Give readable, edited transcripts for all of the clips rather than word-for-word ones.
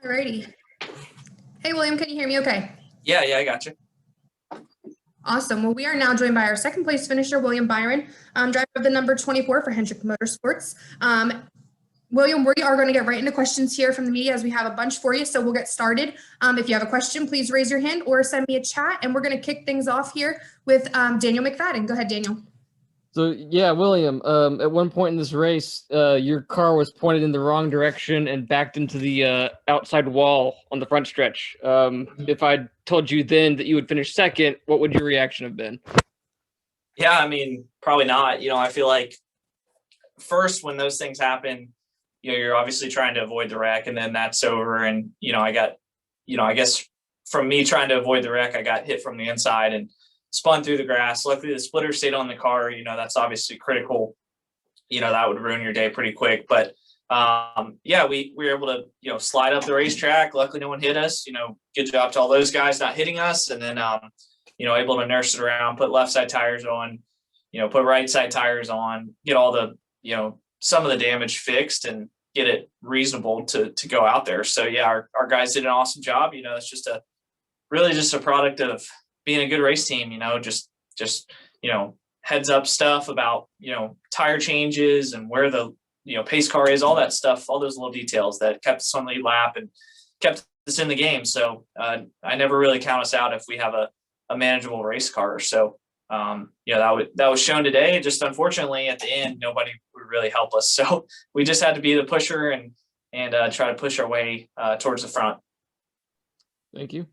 Alrighty. Hey, William, can you hear me okay? Yeah, I got you. Awesome. Well, we are now joined by our second place finisher, William Byron, driver of the number 24 for Hendrick Motorsports. William, we are going to get right into questions here from the media as we have a bunch for you, so we'll get started. If you have a question, please raise your hand or send me a chat, and we're going to kick things off here with Daniel McFadden. Go ahead, Daniel. So, yeah, William, at one point in this race, your car was pointed in the wrong direction and backed into the outside wall on the front stretch. If I told you then that you would finish second, what would your reaction have been? Yeah, I mean, probably not. I feel like first when those things happen, you're obviously trying to avoid the wreck, and then that's over. And, I guess from me trying to avoid the wreck, I got hit from the inside and spun through the grass. Luckily, the splitter stayed on the car. That's obviously critical. That would ruin your day pretty quick. But we were able to, slide up the racetrack. Luckily, no one hit us. Good job to all those guys not hitting us. And then, able to nurse it around, put left side tires on, put right side tires on, get all the, some of the damage fixed and get it reasonable to go out there. So yeah, our guys did an awesome job. It's just really a product of being a good race team, just heads up stuff about, tire changes and where the, pace car is, all that stuff, all those little details that kept us on lead lap and kept us in the game. So I never really count us out if we have a manageable race car. So, that was shown today. Just unfortunately at the end, nobody would really help us. So we just had to be the pusher and try to push our way towards the front. Thank you.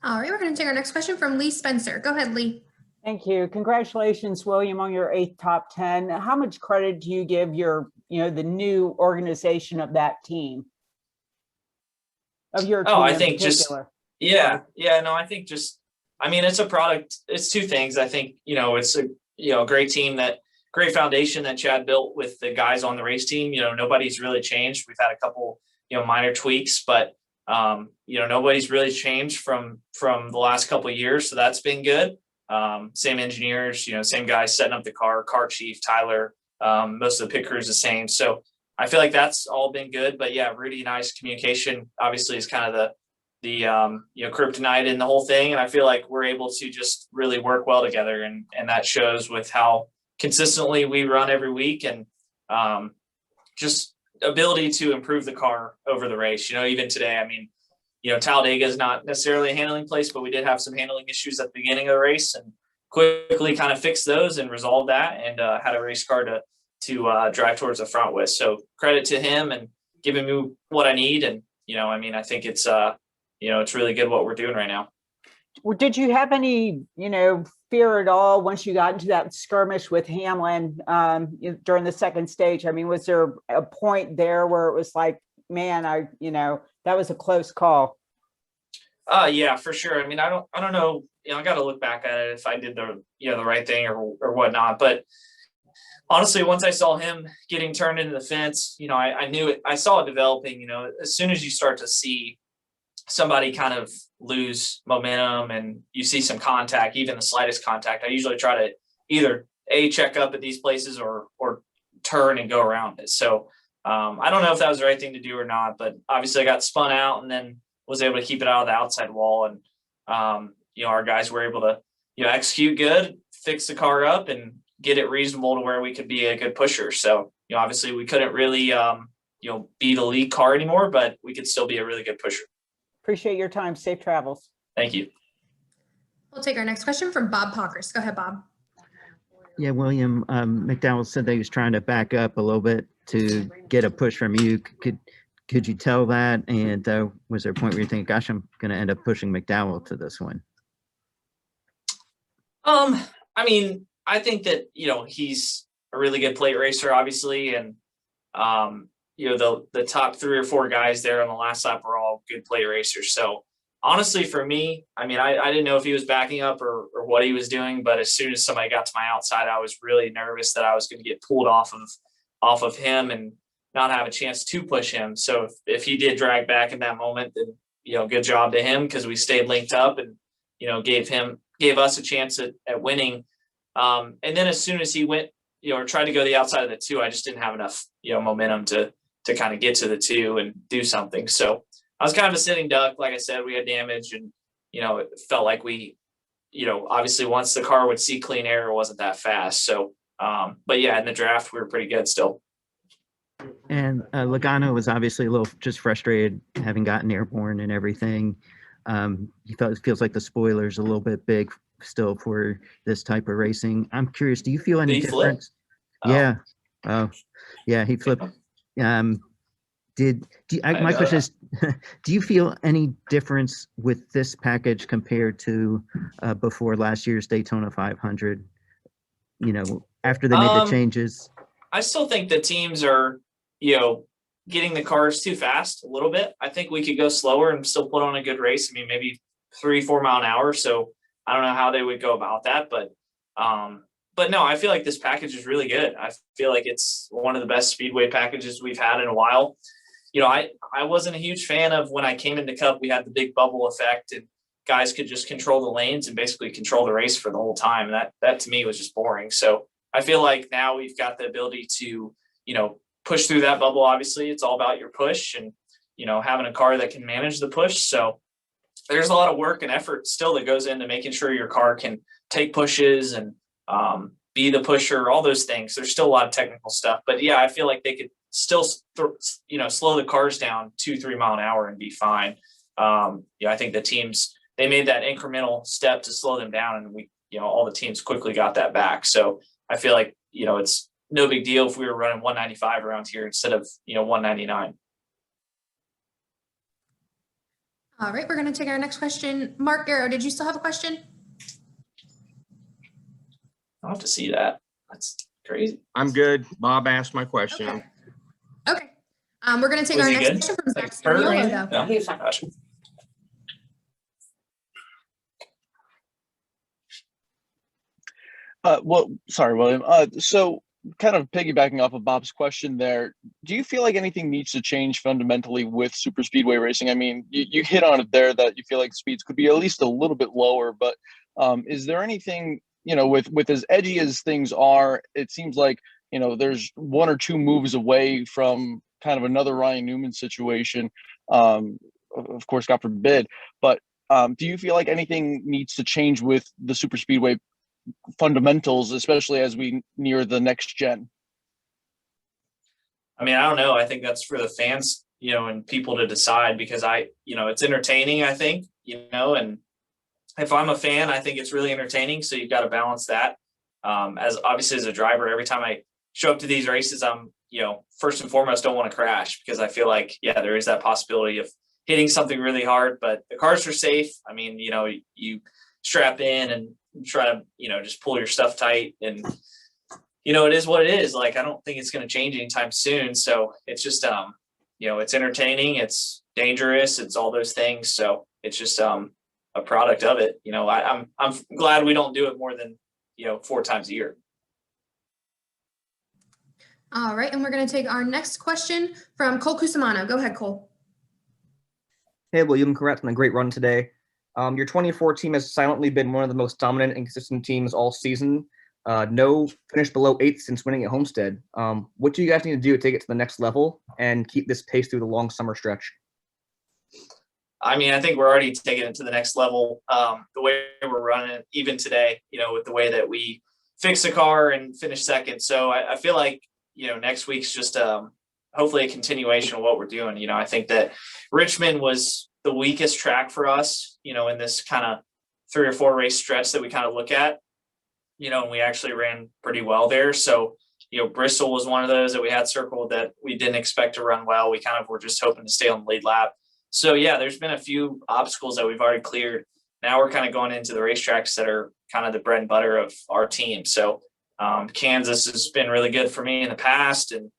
All right, we're going to take our next question from Lee Spencer. Go ahead, Lee. Thank you. Congratulations, William, on your 8th top 10. How much credit do you give the new organization of that team? Of your team I think particular? I think it's a product. It's two things. I think, it's a great team, great foundation that Chad built with the guys on the race team. Nobody's really changed. We've had a couple, minor tweaks, but nobody's really changed from the last couple of years. So that's been good. Same engineers, same guys setting up the car chief, Tyler, most of the pit crew is the same. So I feel like that's all been good, but yeah, Rudy and I's communication obviously is kind of the kryptonite in the whole thing. And I feel like we're able to just really work well together. And that shows with how consistently we run every week and just ability to improve the car over the race. Even today, Talladega is not necessarily a handling place, but we did have some handling issues at the beginning of the race and quickly kind of fixed those and resolved that and had a race car to drive towards the front with. So credit to him and giving me what I need. And, I think it's, it's really good what we're doing right now. Well, did you have any, fear at all once you got into that skirmish with Hamlin during the second stage? Was there a point there where it was like, man, that was a close call? Yeah, for sure. I don't know, I got to look back at it if I did the right thing or whatnot. But honestly, once I saw him getting turned into the fence, I knew it. I saw it developing. As soon as you start to see somebody kind of lose momentum and you see some contact, even the slightest contact, I usually try to either check up at these places or turn and go around it. So I don't know if that was the right thing to do or not, but obviously I got spun out and then was able to keep it out of the outside wall. And, our guys were able to, execute good, fix the car up and get it reasonable to where we could be a good pusher. So, obviously we couldn't really, be the lead car anymore, but we could still be a really good pusher. Appreciate your time. Safe travels. Thank you. We'll take our next question from Bob Pockers. Go ahead, Bob. Yeah, William, McDowell said that he was trying to back up a little bit to get a push from you. Could you tell that? And was there a point where you think, gosh, I'm going to end up pushing McDowell to this one? I think that, he's a really good plate racer, obviously. And, the top 3 or 4 guys there on the last lap were all good plate racers. So honestly, for me, I didn't know if he was backing up or what he was doing, but as soon as somebody got to my outside, I was really nervous that I was going to get pulled off of him and not have a chance to push him. So if he did drag back in that moment, then, good job to him because we stayed linked up and, gave us a chance at winning. And then as soon as he went, or tried to go the outside of the 2, I just didn't have enough, momentum to kind of get to the 2 and do something. So I was kind of a sitting duck. Like I said, we had damage, and, it felt like we, obviously once the car would see clean air, it wasn't that fast. So, but yeah, in the draft, we were pretty good still. And Logano was obviously a little just frustrated having gotten airborne and everything. He feels like the spoiler's a little bit big still for this type of racing. I'm curious, do you feel any difference? Yeah. Oh, yeah, he flipped. My question is, do you feel any difference with this package compared to before last year's Daytona 500? After they made the changes. I still think the teams are, getting the cars too fast a little bit. I think we could go slower and still put on a good race. I mean, maybe 3-4 mile an hour. So I don't know how they would go about that, but no, I feel like this package is really good. I feel like it's one of the best speedway packages we've had in a while. I wasn't a huge fan of when I came into Cup, we had the big bubble effect and guys could just control the lanes and basically control the race for the whole time. And that to me was just boring. So I feel like now we've got the ability to, push through that bubble. Obviously it's all about your push and, having a car that can manage the push. So there's a lot of work and effort still that goes into making sure your car can take pushes and be the pusher, all those things. There's still a lot of technical stuff, but yeah, I feel like they could still, slow the cars down 2-3 mile an hour and be fine. I think the teams, they made that incremental step to slow them down, and we, all the teams quickly got that back. So I feel like, it's no big deal if we were running 195 around here instead of, 199. All right, we're going to take our next question. Mark Garrow, did you still have a question? I'll have to see that. That's crazy. I'm good. Bob asked my question. Okay. We're going to take Was our he next good? question from Like, Zach hurt or Sperriello, anything? though. No? Gotcha. Sorry, William. So kind of piggybacking off of Bob's question there, do you feel like anything needs to change fundamentally with super speedway racing? I mean, you hit on it there that you feel like speeds could be at least a little bit lower, but is there anything, with as edgy as things are, it seems like, there's 1 or 2 moves away from kind of another Ryan Newman situation. Of course, God forbid, but do you feel like anything needs to change with the super speedway fundamentals, especially as we near the next gen? I mean, I don't know. I think that's for the fans, and people to decide, because it's entertaining, I think, and if I'm a fan, I think it's really entertaining. So you've got to balance that. As obviously as a driver, every time I show up to these races, I'm, first and foremost, don't want to crash, because I feel like, there is that possibility of hitting something really hard, but the cars are safe. I mean, you strap in and try to, just pull your stuff tight, and, it is what it is. Like, I don't think it's going to change anytime soon. So it's just, it's entertaining, it's dangerous, it's all those things. So it's just a product of it. I'm glad we don't do it more than, 4 times a year. All right, and we're going to take our next question from Cole Cusimano. Go ahead, Cole. Hey, William, congrats on a great run today. Your 24 team has silently been one of the most dominant and consistent teams all season. No finish below 8th since winning at Homestead. What do you guys need to do to take it to the next level and keep this pace through the long summer stretch? I mean, I think we're already taking it to the next level. The way we're running it, even today, with the way that we fix the car and finish second. So I feel like, next week's just hopefully a continuation of what we're doing. I think that Richmond was the weakest track for us, in this kind of 3 or 4 race stretch that we kind of look at, and we actually ran pretty well there. So, Bristol was one of those that we had circled that we didn't expect to run well. We kind of were just hoping to stay on the lead lap. So yeah, there's been a few obstacles that we've already cleared. Now we're kind of going into the racetracks that are kind of the bread and butter of our team. So Kansas has been really good for me in the past. And,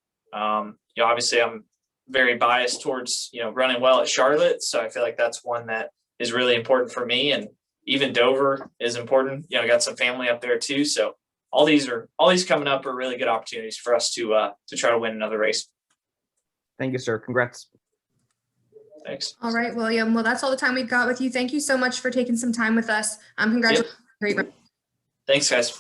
obviously I'm very biased towards, running well at Charlotte. So I feel like that's one that is really important for me. And even Dover is important. I got some family up there too. So all these coming up are really good opportunities for us to try to win another race. Thank you, sir. Congrats. Thanks. All right, William. Well, that's all the time we've got with you. Thank you so much for taking some time with us. Congratulations. Yep. Great run. Thanks, guys.